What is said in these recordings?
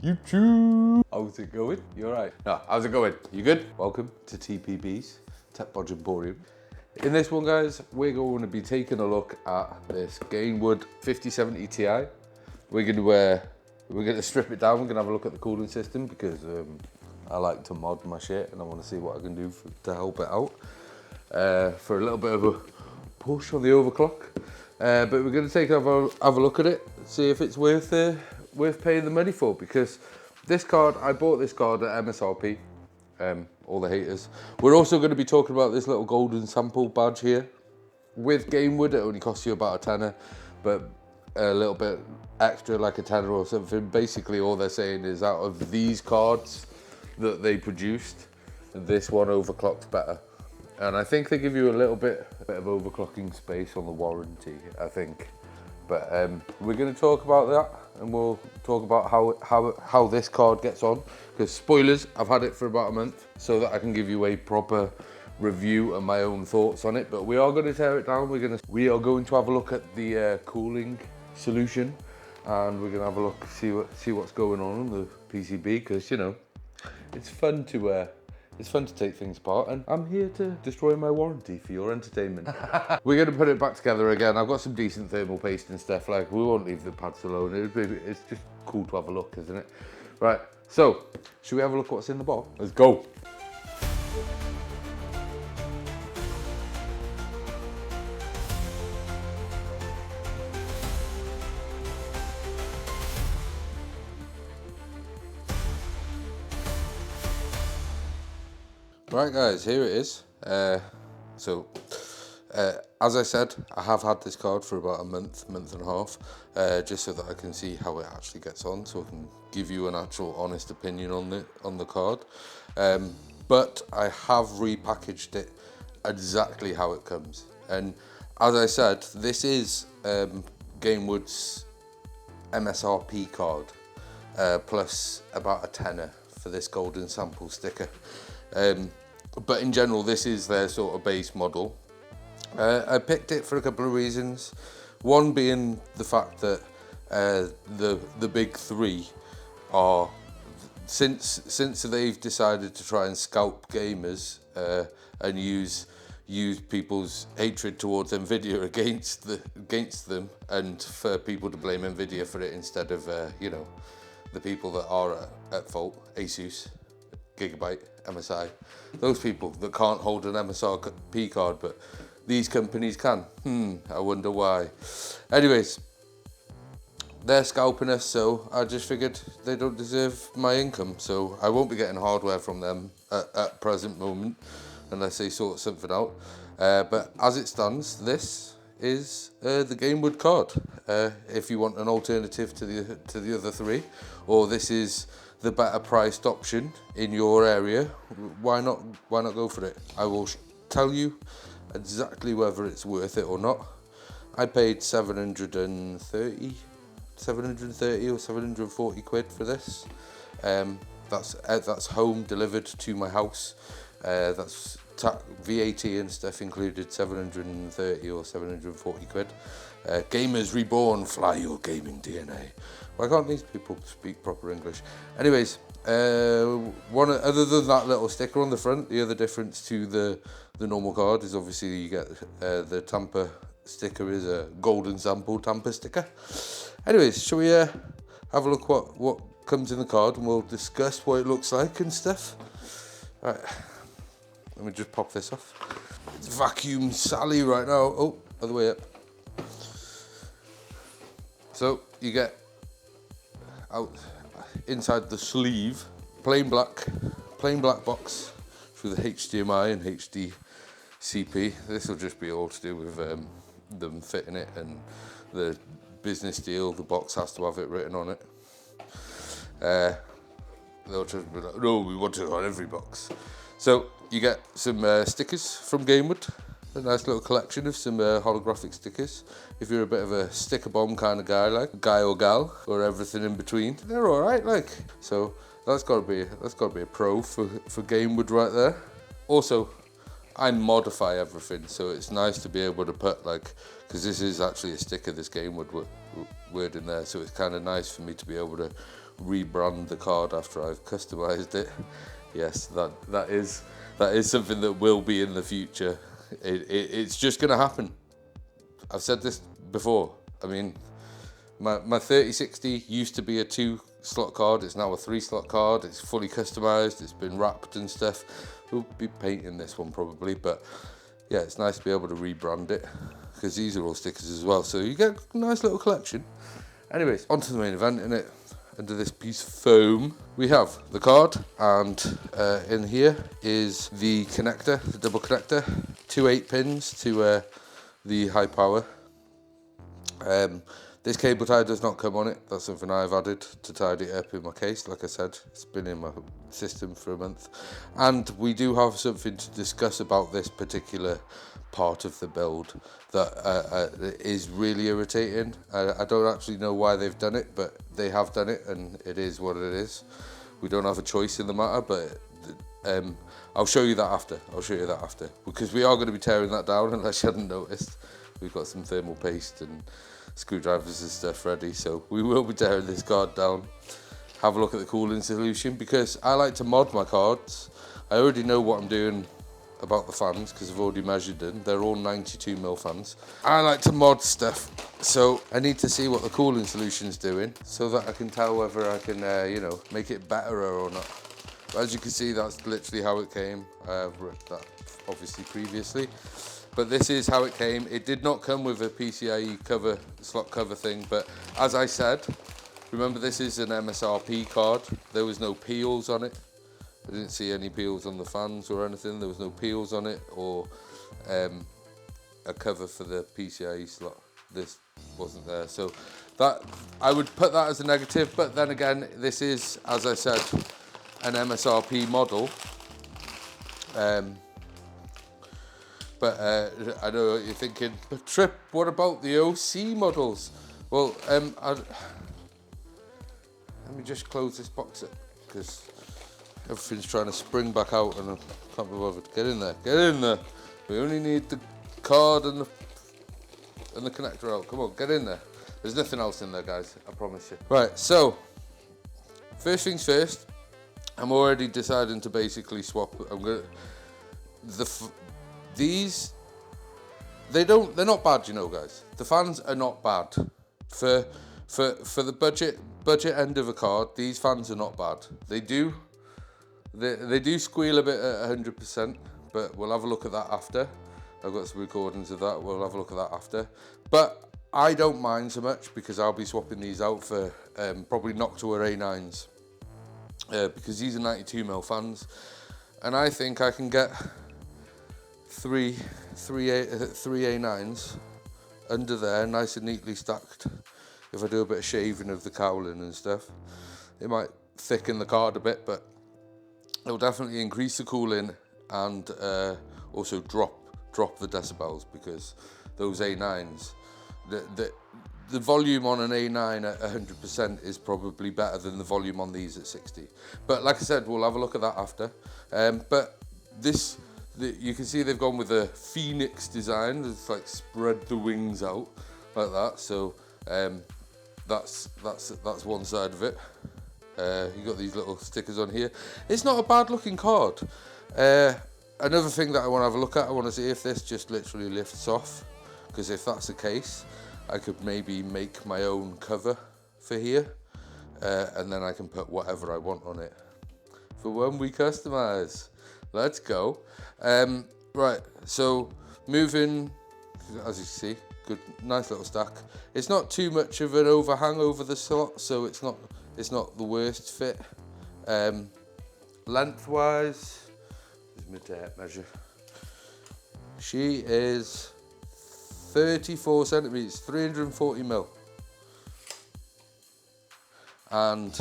YouTube! How's it going? You alright? No, how's it going? You good? Welcome to TPB's, Tech-Bodge Emporium. In this one, guys, we're going to be taking a look at this Gainward 5070 Ti. We're gonna strip it down. We're gonna have a look at the cooling system because I like to mod my shit and I want to see what I can do to help it out. For a little bit of a push on the overclock. But we're going to have a look at it, see if it's worth paying the money for, because this card, I bought this card at MSRP, all the haters. We're also going to be talking about this little golden sample badge here. With Gainward, it only costs you about a tenner, but a little bit extra, like a tenner or something. Basically, all they're saying is out of these cards that they produced, this one overclocks better. And I think they give you a little bit of overclocking space on the warranty, I think. But we're going to talk about that, and we'll talk about how this card gets on. Because spoilers, I've had it for about a month, so that I can give you a proper review and my own thoughts on it. But we are going to tear it down. We are going to have a look at the cooling solution, and we're going to have a look, see what's going on the PCB. Because you know, it's fun to take things apart, and I'm here to destroy my warranty for your entertainment. We're going to put it back together again. I've got some decent thermal paste and stuff. Like, we won't leave the pads alone. It's just cool to have a look, isn't it? Right, so should we have a look at what's in the box? Let's go. Right guys, here it is. As I said, I have had this card for about a month and a half, just so that I can see how it actually gets on, so I can give you an actual honest opinion on the card. But I have repackaged it exactly how it comes. And as I said, this is Gainward's MSRP card, plus about a tenner for this golden sample sticker. But in general, this is their sort of base model. I picked it for a couple of reasons. One being the fact that the big three are, since they've decided to try and scalp gamers and use people's hatred towards Nvidia against them, and for people to blame Nvidia for it instead of you know, the people that are at fault, Asus, Gigabyte, MSI, those people that can't hold an MSRP card, but these companies can. I wonder why. Anyways, they're scalping us, so I just figured they don't deserve my income, so I won't be getting hardware from them at present moment unless they sort something out. But as it stands, this is the Gainward card. If you want an alternative to the other three, or this is the better priced option in your area, why not go for it? I will tell you exactly whether it's worth it or not. I paid 730 or 740 quid for this. That's home delivered to my house. That's VAT and stuff included, 730 or 740 quid. Gamers Reborn, fly your gaming DNA. Why can't these people speak proper English? Anyways, other than that little sticker on the front, the other difference to the normal card is obviously you get the tamper sticker is a golden sample tamper sticker. Anyways, shall we have a look what comes in the card, and we'll discuss what it looks like and stuff. All right, let me just pop this off. It's vacuum Sally right now. Oh, other way up. So you get out inside the sleeve, plain black box through the HDMI and HDCP. This will just be all to do with them fitting it and the business deal. The box has to have it written on it. They'll just be like, no, we want it on every box. So you get some stickers from Gainward. A nice little collection of some holographic stickers. If you're a bit of a sticker bomb kind of guy, like guy or gal, or everything in between, they're all right. Like, so that's got to be a pro for Gainward right there. Also, I modify everything, so it's nice to be able to put, like, because this is actually a sticker, this Gainward word in there, so it's kind of nice for me to be able to rebrand the card after I've customized it. Yes, that is something that will be in the future. It's just going to happen. I've said this before. I mean, my 3060 used to be a 2-slot card. It's now a 3-slot card. It's fully customized. It's been wrapped and stuff. We'll be painting this one probably, but yeah, it's nice to be able to rebrand it because these are all stickers as well. So you get a nice little collection. Anyways, on to the main event, innit? Under this piece of foam, we have the card, and in here is the connector, the double connector, 2 8-pins to the high power. This cable tie does not come on it. That's something I've added to tidy it up in my case. Like I said, it's been in my system for a month. And we do have something to discuss about this particular part of the build that is really irritating. I don't actually know why they've done it, but they have done it, and it is what it is. We don't have a choice in the matter, but I'll show you that after. Because we are going to be tearing that down, unless you hadn't noticed. We've got some thermal paste and screwdrivers and stuff ready, so we will be tearing this card down. Have a look at the cooling solution, because I like to mod my cards. I already know what I'm doing about the fans because I've already measured them. They're all 92mm fans. I like to mod stuff, so I need to see what the cooling solution's doing so that I can tell whether I can you know, make it better or not. But as you can see, that's literally how it came. I've written that obviously previously, but this is how it came. It did not come with a PCIe cover, slot cover thing, but as I said, remember this is an MSRP card. There was no peels on it. I didn't see any peels on the fans or anything. There was no peels on it or a cover for the PCIe slot. This wasn't there, so that I would put that as a negative. But then again, this is, as I said, an MSRP model. But I know what you're thinking, but Trip, what about the OC models? Well, let me just close this box up because everything's trying to spring back out and I can't be bothered. Get in there. We only need the card and the connector out. Come on, get in there. There's nothing else in there, guys, I promise you. Right, so first things first, I'm already deciding to basically swap. These, they're not bad, you know, guys. The fans are not bad. For the budget end of a card, these fans are not bad. They do squeal a bit at 100%, but we'll have a look at that after. I've got some recordings of that. We'll have a look at that after. But I don't mind so much because I'll be swapping these out for probably Noctua A9s because these are 92mm fans, and I think I can get three A9s under there, nice and neatly stacked. If I do a bit of shaving of the cowling and stuff, it might thicken the card a bit, but it'll definitely increase the cooling and also drop the decibels, because those A9s, the volume on an A9 at 100% is probably better than the volume on these at 60. But like I said, we'll have a look at that after. But this, you can see they've gone with a phoenix design. It's like spread the wings out like that. So that's one side of it. You got these little stickers on here. It's not a bad looking card. Another thing that I want to have a look at, I want to see if this just literally lifts off, because if that's the case, I could maybe make my own cover for here, and then I can put whatever I want on it for when we customize. Let's go. Right, so moving, as you see, good, nice little stack. It's not too much of an overhang over the slot, so it's not the worst fit. Lengthwise, here's my tape measure. She is 34 centimeters, 340mm. And,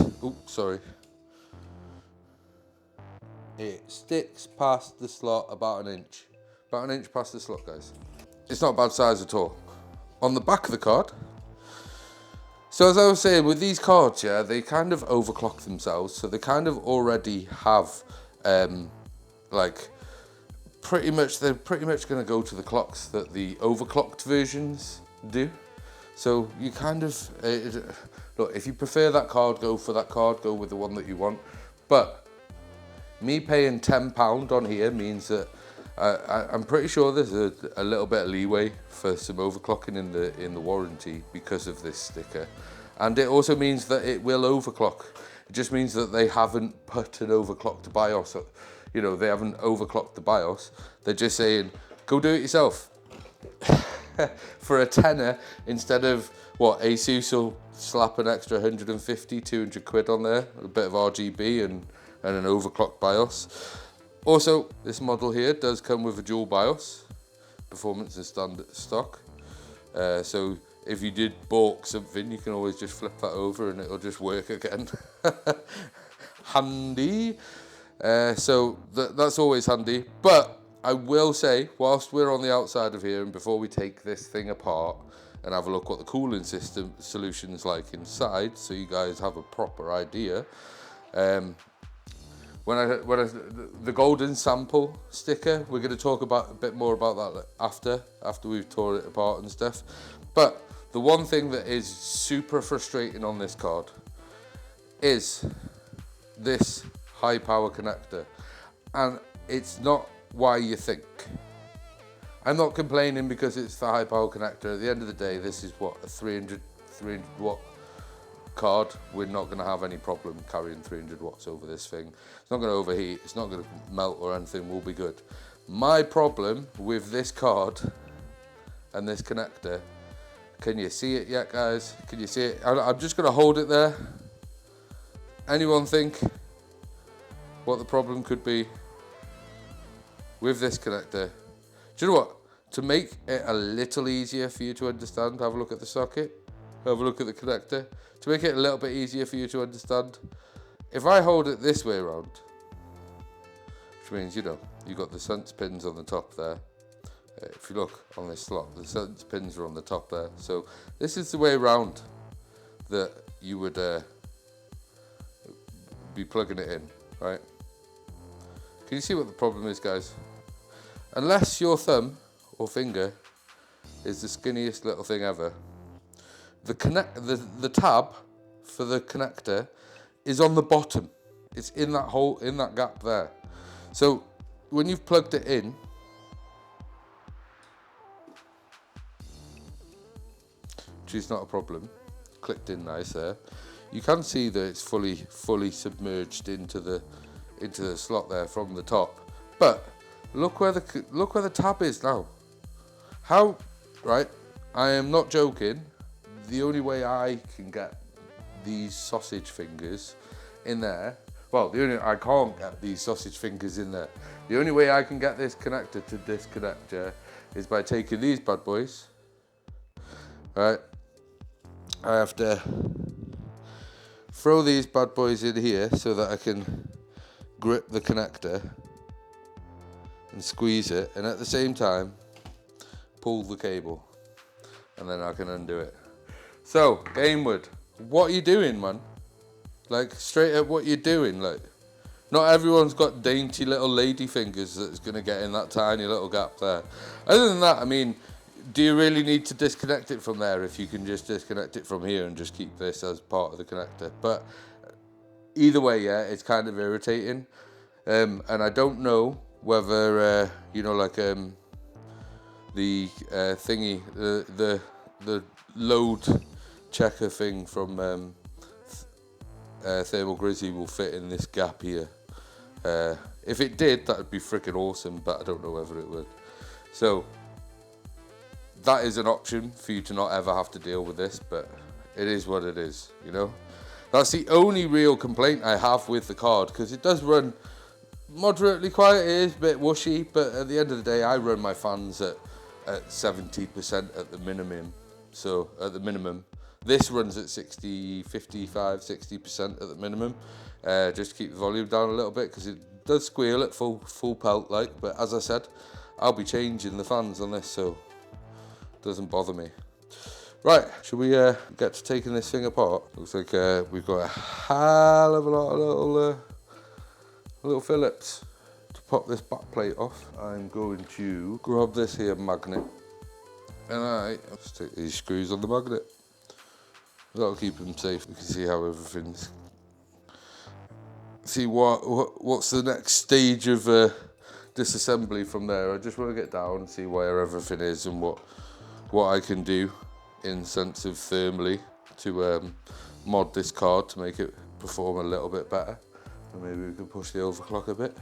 it sticks past the slot about an inch past the slot, guys. It's not a bad size at all. On the back of the card, so as I was saying, with these cards, yeah, they kind of overclock themselves, so they kind of already have like they're pretty much going to go to the clocks that the overclocked versions do. So you kind of look, if you prefer that card, go for that card, go with the one that you want. But me paying £10 on here means that I'm pretty sure there's a little bit of leeway for some overclocking in the warranty because of this sticker. And it also means that it will overclock. It just means that they haven't put an overclocked BIOS. You know, they haven't overclocked the BIOS. They're just saying, go do it yourself. For a tenner, instead of what, ASUS will slap an extra 150, 200 quid on there, a bit of RGB and an overclocked BIOS. Also, this model here does come with a dual BIOS, performance and standard stock. So if you did balk something, you can always just flip that over and it'll just work again. Handy. So that's always handy. But I will say, whilst we're on the outside of here and before we take this thing apart and have a look what the cooling system solution is like inside, so you guys have a proper idea. The golden sample sticker, we're going to talk about a bit more about that after we've torn it apart and stuff. But the one thing that is super frustrating on this card is this high power connector, and it's not why you think. I'm not complaining because it's the high power connector. At the end of the day, this is what, a 300 watt card. We're not going to have any problem carrying 300 watts over this thing. It's not going to overheat, it's not going to melt or anything, we'll be good. My problem with this card and this connector, can you see it yet, guys? Can you see it? I'm just going to hold it there. Anyone think what the problem could be with this connector? Do you know what? To make it a little easier for you to understand, have a look at the socket, have a look at the connector. To make it a little bit easier for you to understand, if I hold it this way around, which means, you know, you've got the sense pins on the top there. If you look on this slot, the sense pins are on the top there. So this is the way around that you would be plugging it in, right? Can you see what the problem is, guys? Unless your thumb or finger is the skinniest little thing ever, the tab for the connector is on the bottom. It's in that hole, in that gap there. So when you've plugged it in, which is not a problem, clicked in nice there, you can see that it's fully submerged into the slot there from the top. But look where the tab is now. How, right? I am not joking. The only way I can get these sausage fingers in there, well, I can't get these sausage fingers in there. The only way I can get this connector to this connector is by taking these bad boys, right? I have to throw these bad boys in here so that I can grip the connector and squeeze it, and at the same time pull the cable, and then I can undo it. So, Gainward, what are you doing, man? Like, straight up, what you doing? Like, not everyone's got dainty little lady fingers that's going to get in that tiny little gap there. Other than that, I mean, do you really need to disconnect it from there if you can just disconnect it from here and just keep this as part of the connector? But either way, yeah, it's kind of irritating. And I don't know whether, you know, like the thingy, the load checker thing from Thermal Grizzly will fit in this gap here. If it did, that would be freaking awesome, but I don't know whether it would. So that is an option for you to not ever have to deal with this, but it is what it is, you know. That's the only real complaint I have with the card, because it does run moderately quiet. It is a bit whooshy, but at the end of the day, I run my fans at 70% at the minimum. So at the minimum, this runs at 55-60% at the minimum, just to keep the volume down a little bit, because it does squeal at full pelt like. But as I said, I'll be changing the fans on this, so it doesn't bother me. Right, should we get to taking this thing apart? Looks like we've got a hell of a lot of little Phillips to pop this back plate off. I'm going to grab this here magnet, and let's take these screws on the magnet. That'll keep them safe. We can see how everything's. See what's the next stage of disassembly from there. I just want to get down and see where everything is and what I can do in sense of thermally to mod this card to make it perform a little bit better. And maybe we can push the overclock a bit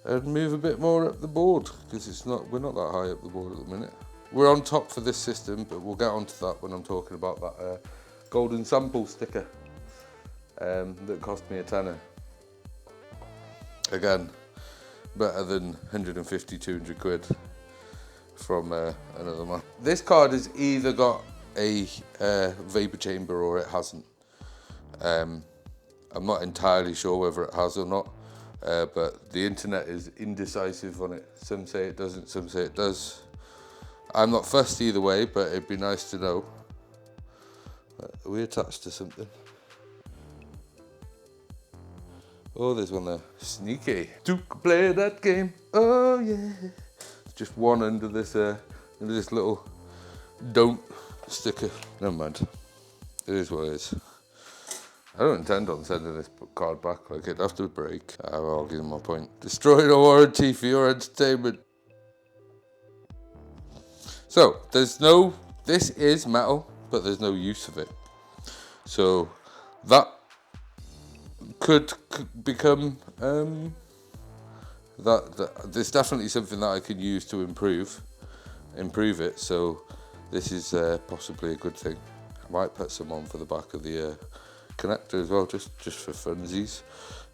and move a bit more up the board, because we're not that high up the board at the minute. We're on top for this system, but we'll get onto that when I'm talking about that golden sample sticker that cost me a tenner. Again, better than 150, 200 quid from another man. This card has either got a vapor chamber or it hasn't. I'm not entirely sure whether it has or not, but the internet is indecisive on it. Some say it doesn't, some say it does. I'm not fussed either way, but it'd be nice to know. Are we attached to something? Oh, there's one there. Sneaky. Duke, play that game. Oh yeah. Just one under this little don't sticker. Never mind. It is what it is. I don't intend on sending this card back. Like, it'd have to break. I'm arguing my point. Destroying a warranty for your entertainment. So this is metal, but there's no use of it. So that could become there's definitely something that I can use to improve it. So this is possibly a good thing. I might put some on for the back of the connector as well, just for funsies.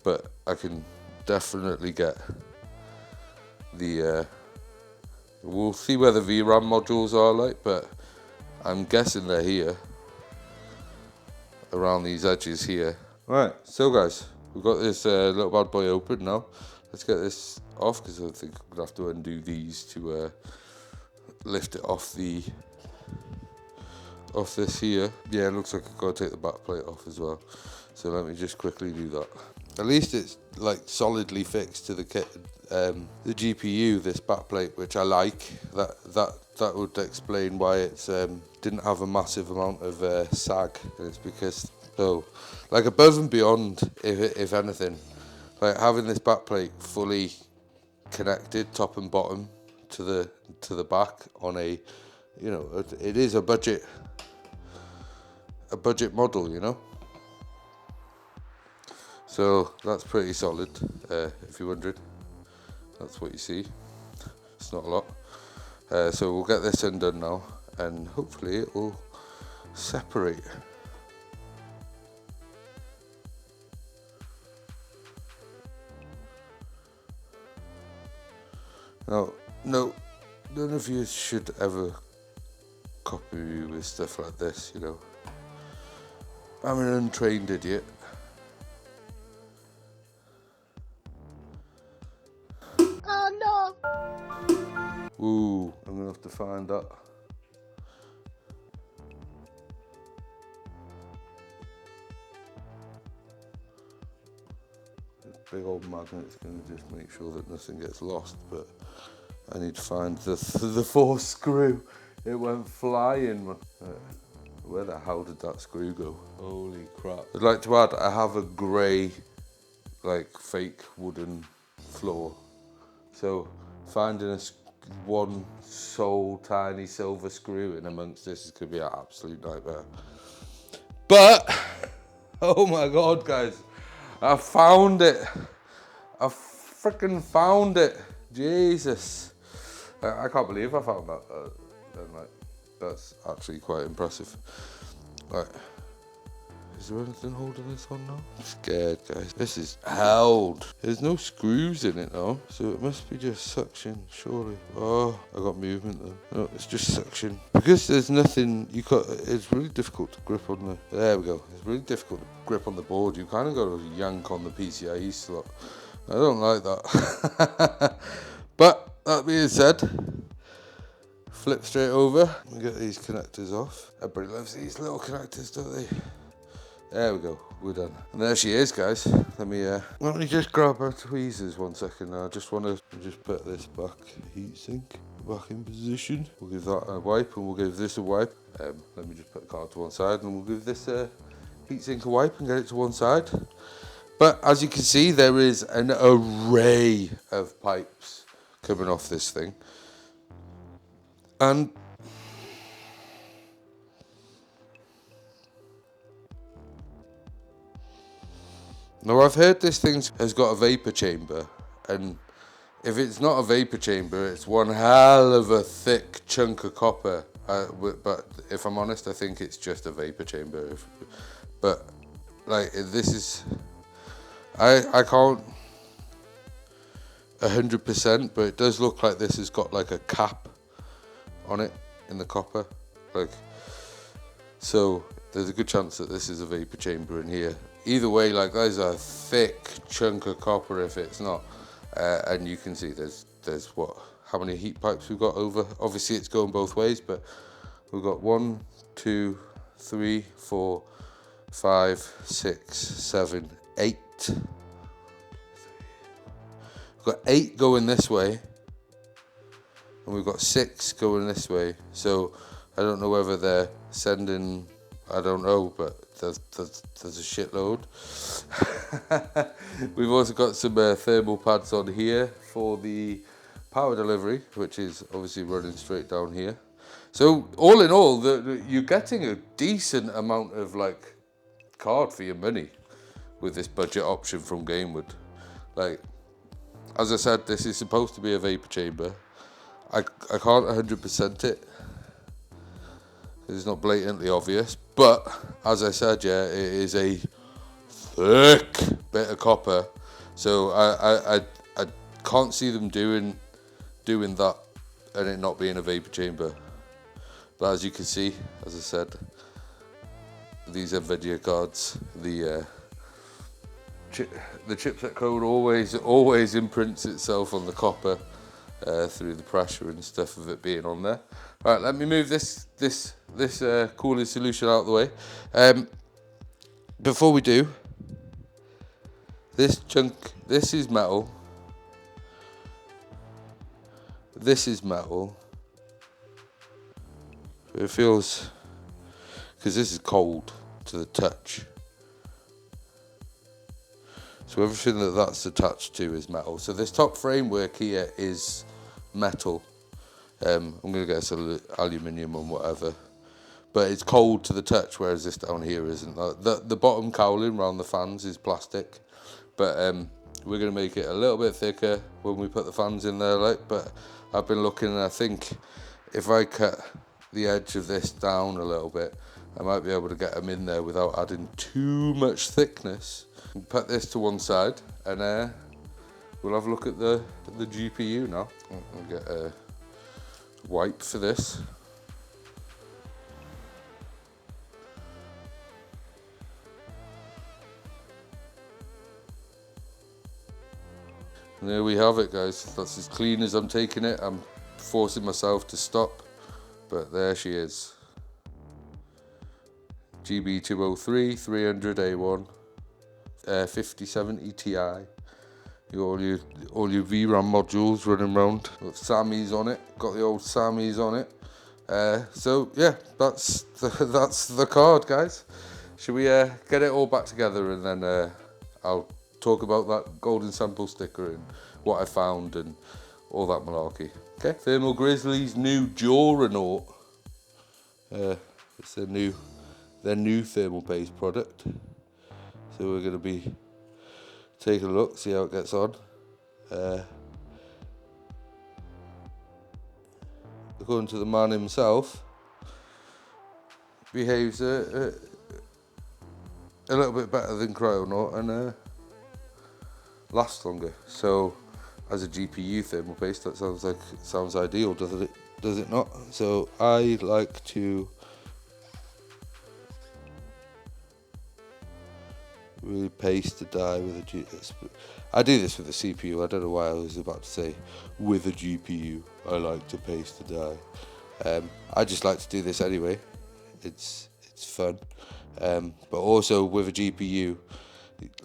But I can definitely get the we'll see where the VRAM modules are like, but I'm guessing they're here, around these edges here. Right, so guys, we've got this little bad boy open now. Let's get this off, because I think I'm gonna have to undo these to lift it off this here. Yeah, it looks like I've got to take the back plate off as well. So let me just quickly do that. At least it's like solidly fixed to the kit, the GPU, this back plate, which I like. That would explain why it's didn't have a massive amount of sag. It's because, so, like, above and beyond, if anything, like having this back plate fully connected top and bottom to the back on a, you know, it is a budget model, you know. So that's pretty solid, if you're wondering. That's what you see. It's not a lot. So we'll get this undone now, and hopefully it will separate. Now, no, none of you should ever copy me with stuff like this, you know. I'm an untrained idiot. Oh no! Ooh, I'm gonna have to find that. This big old magnet's gonna just make sure that nothing gets lost, but I need to find the fourth screw. It went flying. Where the hell did that screw go? Holy crap. I'd like to add, I have a grey, like, fake wooden floor. So finding one sole tiny silver screw in amongst this is going to be an absolute nightmare. But, oh my God, guys. I found it. I freaking found it. Jesus. I can't believe I found that. That's actually quite impressive. Right. Is there anything holding this on now? I'm scared, guys. This is held. There's no screws in it now, so it must be just suction, surely. Oh, I got movement though. No, it's just suction. Because there's nothing, it's really difficult to grip on the, there we go. It's really difficult to grip on the board. You kind of got to yank on the PCIe slot. I don't like that. But, that being said, flip straight over and get these connectors off. Everybody loves these little connectors, don't they? There we go, we're done. And there she is, guys. Let me just grab her tweezers 1 second. I just want to put this back. Heatsink. back in position. We'll give that a wipe and we'll give this a wipe. Let me just put the card to one side and we'll give this a heatsink a wipe and get it to one side. But as you can see, there is an array of pipes coming off this thing. And now I've heard this thing has got a vapor chamber, and if it's not a vapor chamber, it's one hell of a thick chunk of copper. But if I'm honest, I think it's just a vapor chamber. But like this is, I can't 100%, but it does look like this has got like a cap on it in the copper, like, so there's a good chance that this is a vapor chamber in here. Either way, like, there's a thick chunk of copper if it's not, and you can see there's what, how many heat pipes we've got over. Obviously it's going both ways, but we've got 1, 2, 3, 4, 5, 6, 7, 8. We've got 8 going this way, and we've got 6 going this way. So I don't know whether they're sending, I don't know, but there's a shitload. We've also got some thermal pads on here for the power delivery, which is obviously running straight down here. So all in all, you're getting a decent amount of like card for your money with this budget option from Gainward. Like, as I said, this is supposed to be a vapor chamber. I can't 100% it. It's not blatantly obvious, but as I said, yeah, it is a thick bit of copper. So I can't see them doing that and it not being a vapor chamber. But as you can see, as I said, these NVIDIA cards, the chipset code always imprints itself on the copper through the pressure and stuff of it being on there. All right, let me move this cooling solution out of the way. Before we do, this chunk, this is metal. This is metal. It feels, because this is cold to the touch. So everything that's attached to is metal. So this top framework here is metal. I'm going to get some aluminium and whatever. But it's cold to the touch, whereas this down here isn't. The bottom cowling around the fans is plastic. But we're going to make it a little bit thicker when we put the fans in there. But I've been looking, and I think if I cut the edge of this down a little bit, I might be able to get them in there without adding too much thickness. Put this to one side, and we'll have a look at the GPU now. I'll get a wipe for this. And there we have it, guys. That's as clean as I'm taking it. I'm forcing myself to stop, but there she is. GB203 300A1 5070 Ti. All your VRAM modules running around. Got SAMIs on it. Got the old SAMIs on it. So yeah, that's the card, guys. Should we get it all back together, and then I'll talk about that golden sample sticker and what I found and all that malarkey. Okay, Thermal Grizzly's new Jawrenaut. It's their new thermal paste product. So we're going to be taking a look, see how it gets on. According to the man himself, behaves a little bit better than Cryonaut and lasts longer. So as a GPU thermal paste, that sounds ideal, does it not? So I like to really paste the die with a I do this with a CPU. I don't know why I was about to say with a GPU. I like to paste the die. I just like to do this anyway. It's fun. But also with a GPU,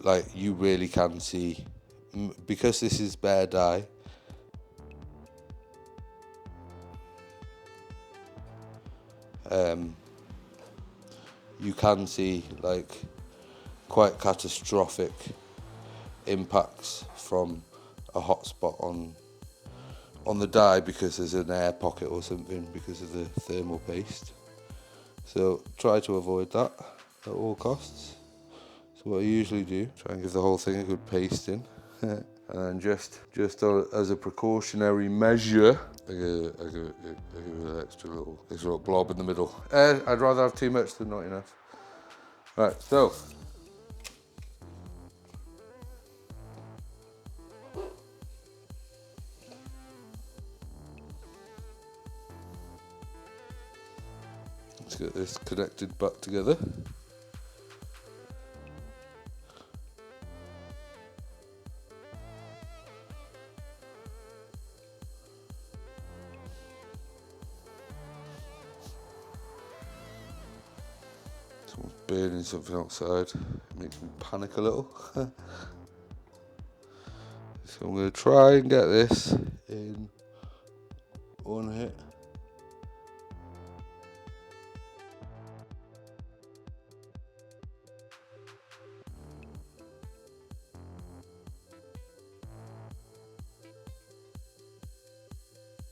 like, you really can see, because this is bare die, you can see like quite catastrophic impacts from a hot spot on the die because there's an air pocket or something because of the thermal paste. So try to avoid that at all costs. So what I usually do, try and give the whole thing a good pasting. And just as a precautionary measure, I give an extra little blob in the middle. I'd rather have too much than not enough. Right, so let's get this connected back together. Someone's burning something outside. It makes me panic a little. So I'm going to try and get this in one hit.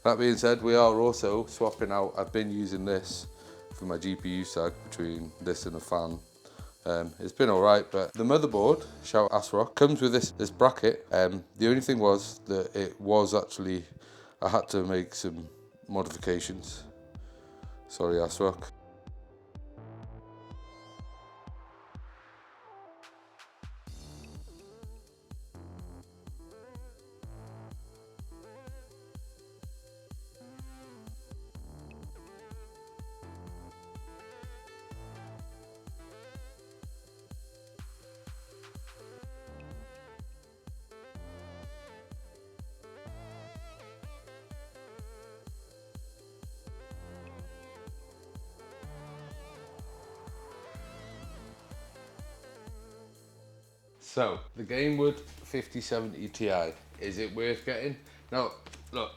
That being said, we are also swapping out. I've been using this for my GPU sag between this and a fan. It's been alright, but the motherboard, shout ASRock, comes with this bracket. The only thing was that it was actually, I had to make some modifications. Sorry ASRock. So, the Gainward 5070 Ti, is it worth getting? Now, look,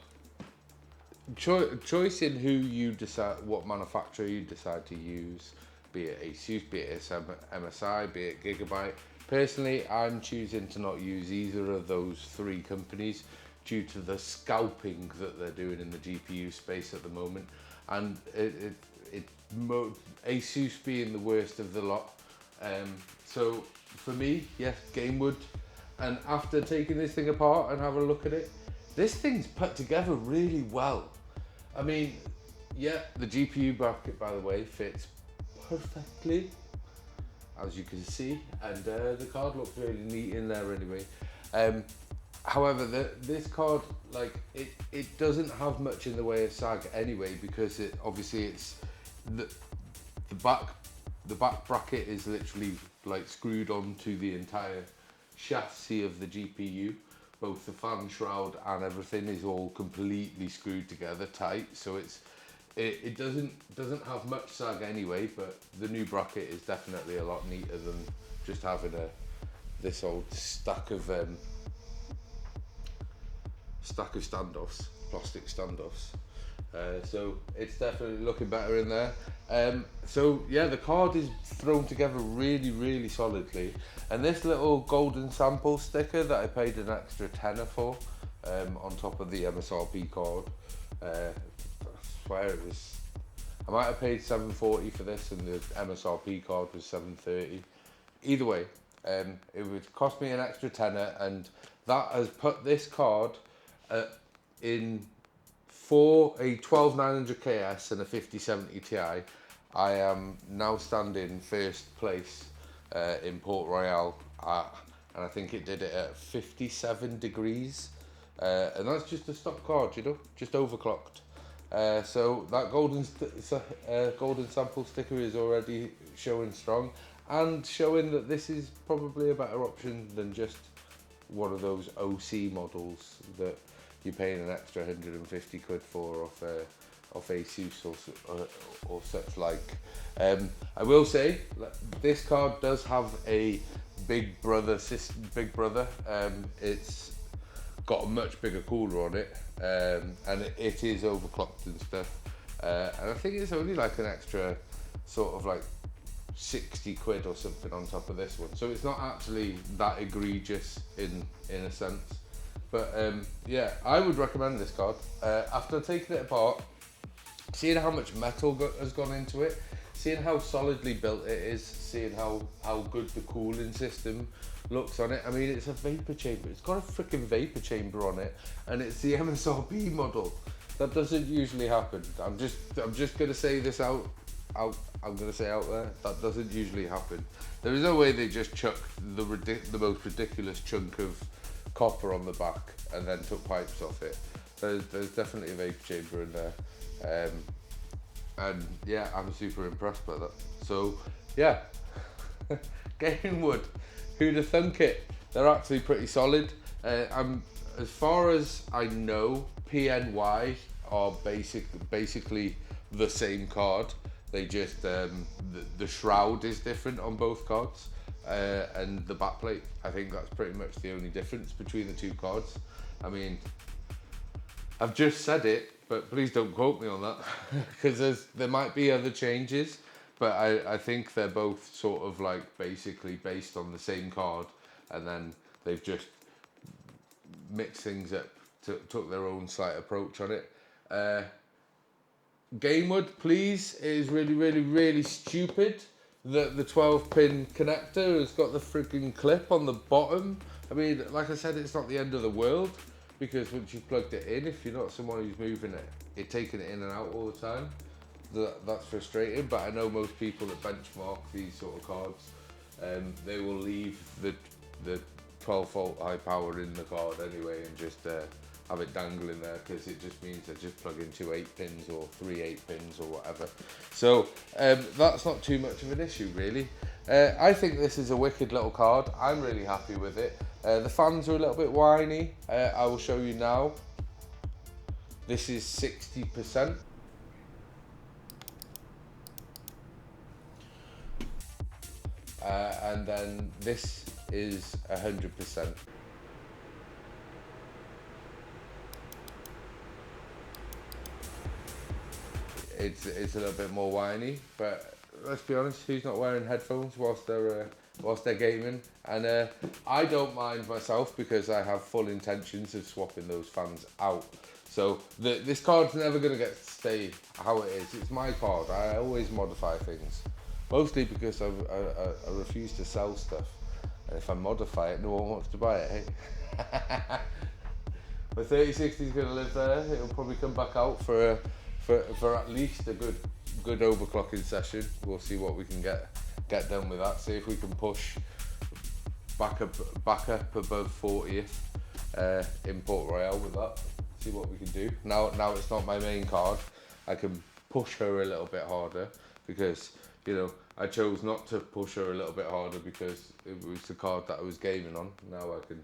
choice in who you decide, what manufacturer you decide to use, be it Asus, be it MSI, be it Gigabyte. Personally, I'm choosing to not use either of those three companies due to the scalping that they're doing in the GPU space at the moment. And Asus being the worst of the lot. So for me, yes, Gainward. And after taking this thing apart and having a look at it, this thing's put together really well. I mean, yeah, the GPU bracket, by the way, fits perfectly, as you can see, and the card looks really neat in there anyway. However, this card, like, it doesn't have much in the way of sag anyway, because it's the back bracket is literally like screwed onto the entire chassis of the GPU. Both the fan shroud and everything is all completely screwed together tight, so it doesn't have much sag anyway. But the new bracket is definitely a lot neater than just having this old stack of standoffs, plastic standoffs. So it's definitely looking better in there. So yeah, the card is thrown together really solidly, and this little golden sample sticker that I paid an extra tenner for, on top of the MSRP card, I swear it was, I might have paid $7.40 for this and the MSRP card was $7.30. Either way, it would cost me an extra tenner, and that has put this card in, for a 12900KS and a 5070 Ti, I am now standing first place in Port Royal, and I think it did it at 57 degrees, and that's just a stock card, you know, just overclocked. So that golden sample sticker is already showing strong, and showing that this is probably a better option than just one of those OC models that you're paying an extra 150 quid for off Asus or such like. I will say this card does have a big brother. It's got a much bigger cooler on it, and it is overclocked and stuff. and I think it's only like an extra sort of like 60 quid or something on top of this one, so it's not actually that egregious in a sense. But yeah, I would recommend this card. After taking it apart, seeing how much metal has gone into it, seeing how solidly built it is, seeing how good the cooling system looks on it. I mean, it's a vapor chamber. It's got a freaking vapor chamber on it, and it's the MSRP model. That doesn't usually happen. I'm just gonna say this out. I'm gonna say out there, that doesn't usually happen. There is no way they just chucked the most ridiculous chunk of copper on the back and then took pipes off it. There's definitely a vapor chamber in there, and yeah, I'm super impressed by that. So yeah, Gainward, who'd have thunk it? They're actually pretty solid. As far as I know, PNY are basically the same card. They just the shroud is different on both cards, and the backplate. I think that's pretty much the only difference between the two cards. I mean, I've just said it, but please don't quote me on that, because there might be other changes, but I think they're both sort of like basically based on the same card, and then they've just mixed things up, took their own slight approach on it. Gainward, please, it is really stupid that the 12-pin connector has got the freaking clip on the bottom. I mean, like I said, it's not the end of the world, because once you've plugged it in, if you're not someone who's moving it, you're taking it in and out all the time. That's frustrating, but I know most people that benchmark these sort of cards, they will leave the 12-volt high power in the card anyway, and just have it dangling there, because it just means they just plug in 2 8-pins or 3 8-pins or whatever. So that's not too much of an issue really. I think this is a wicked little card. I'm really happy with it. The fans are a little bit whiny. I will show you now. This is 60%. And then this is 100%. It's a little bit more whiny, but let's be honest, who's not wearing headphones whilst they're gaming? And I don't mind myself, because I have full intentions of swapping those fans out. So this card's never going to stay how it is. It's my card. I always modify things, mostly because I refuse to sell stuff. And if I modify it, no one wants to buy it, hey? The 3060 is going to live there. It'll probably come back out for at least a good overclocking session. We'll see what we can get done with that. See if we can push back up above 40th in Port Royale with that. See what we can do. Now it's not my main card. I can push her a little bit harder, because you know I chose not to push her a little bit harder because it was the card that I was gaming on. Now I can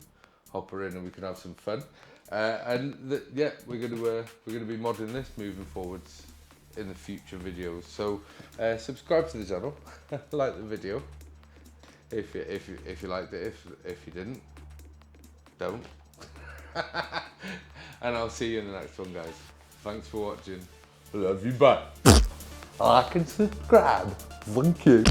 hop her in and we can have some fun. Yeah, we're gonna be modding this moving forwards in the future videos. So subscribe to the channel, like the video if you liked it. If you didn't, don't. And I'll see you in the next one, guys. Thanks for watching. Love you, bye. Like and subscribe. Thank you.